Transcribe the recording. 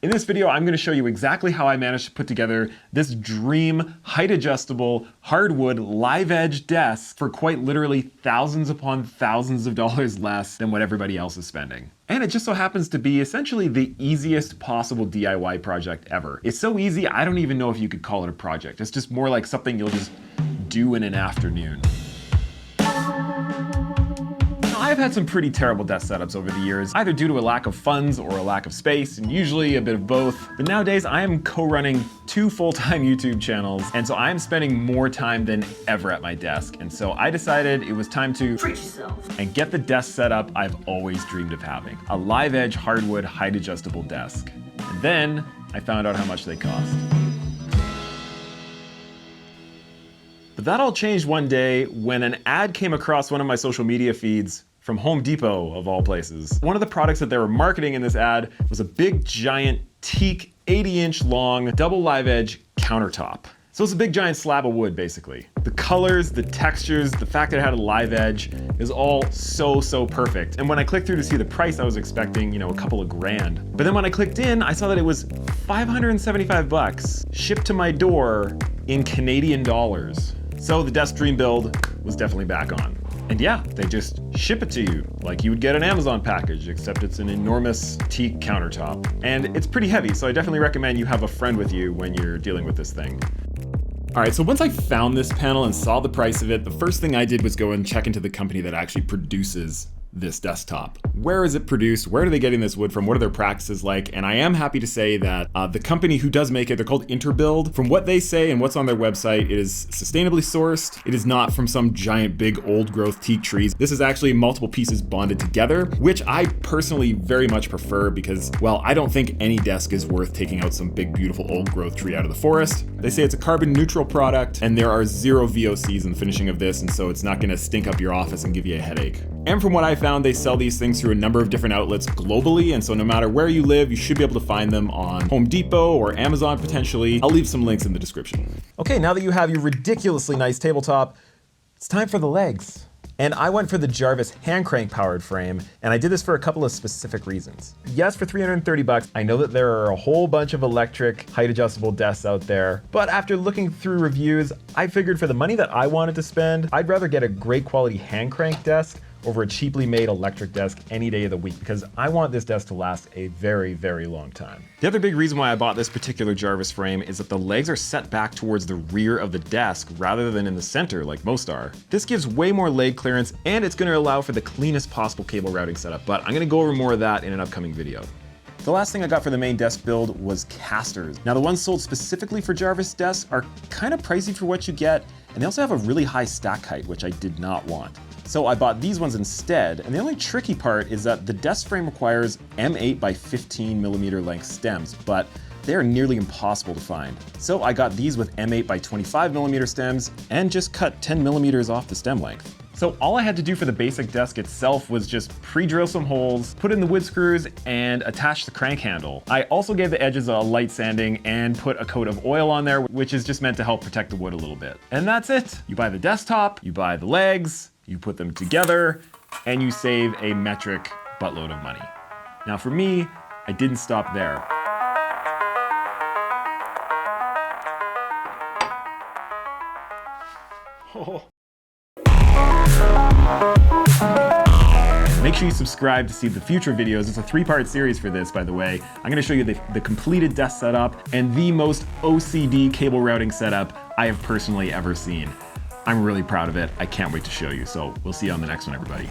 In this video, I'm going to show you exactly how I managed to put together this dream height adjustable hardwood live edge desk for quite literally thousands upon thousands of dollars less than what everybody else is spending. And it just so happens to be essentially the easiest possible DIY project ever. It's so easy, I don't even know if you could call it a project. It's just more like something you'll just do in an afternoon. I've had some pretty terrible desk setups over the years, either due to a lack of funds or a lack of space, and usually a bit of both. But nowadays, I am co-running 2 full-time YouTube channels, and so I am spending more time than ever at my desk. And so I decided it was time to treat yourself and get the desk setup I've always dreamed of having. A live edge hardwood height adjustable desk. And then I found out how much they cost. But that all changed one day when an ad came across one of my social media feeds from Home Depot, of all places. One of the products that they were marketing in this ad was a big, giant, teak, 80-inch long, double live edge countertop. So it's a big, giant slab of wood, basically. The colors, the textures, the fact that it had a live edge is all so perfect. And when I clicked through to see the price, I was expecting, a couple of grand. But then when I clicked in, I saw that it was 575 bucks, shipped to my door in Canadian dollars. So the desk dream build was definitely back on. And yeah, they just ship it to you like you would get an Amazon package, except it's an enormous teak countertop. And it's pretty heavy, so I definitely recommend you have a friend with you when you're dealing with this thing. All right, so once I found this panel and saw the price of it, the first thing I did was go and check into the company that actually produces this desktop. Where is it produced? Where are they getting this wood from? What are their practices like? And I am happy to say that the company who does make it, they're called Interbuild. From what they say and what's on their website, it is sustainably sourced. It is not from some giant big old growth teak trees. This is actually multiple pieces bonded together, which I personally very much prefer because, well, I don't think any desk is worth taking out some big beautiful old growth tree out of the forest. They say it's a carbon neutral product and there are 0 VOCs in the finishing of this, and so it's not gonna stink up your office and give you a headache. And from what I found, they sell these things through a number of different outlets globally, and so no matter where you live, you should be able to find them on Home Depot or Amazon potentially. I'll leave some links in the description. Okay, now that you have your ridiculously nice tabletop, it's time for the legs. And I went for the Jarvis hand crank powered frame, and I did this for a couple of specific reasons. Yes, for 330 bucks, I know that there are a whole bunch of electric height adjustable desks out there, but after looking through reviews, I figured for the money that I wanted to spend, I'd rather get a great quality hand crank desk over a cheaply made electric desk any day of the week, because I want this desk to last a very long time. The other big reason why I bought this particular Jarvis frame is that the legs are set back towards the rear of the desk rather than in the center like most are. This gives way more leg clearance, and it's gonna allow for the cleanest possible cable routing setup, but I'm gonna go over more of that in an upcoming video. The last thing I got for the main desk build was casters. Now the ones sold specifically for Jarvis desks are kind of pricey for what you get, and they also have a really high stack height, which I did not want. So I bought these ones instead, and the only tricky part is that the desk frame requires M8 by 15 millimeter length stems, but they are nearly impossible to find. So I got these with M8 by 25 millimeter stems and just cut 10 millimeters off the stem length. So all I had to do for the basic desk itself was just pre-drill some holes, put in the wood screws, and attach the crank handle. I also gave the edges a light sanding and put a coat of oil on there, which is just meant to help protect the wood a little bit. And that's it. You buy the desktop, you buy the legs, you put them together, and you save a metric buttload of money. Now for me, I didn't stop there. Oh. Make sure you subscribe to see the future videos. It's a 3-part series for this, by the way. I'm gonna show you the completed desk setup and the most OCD cable routing setup I have personally ever seen. I'm really proud of it. I can't wait to show you. So we'll see you on the next one, everybody.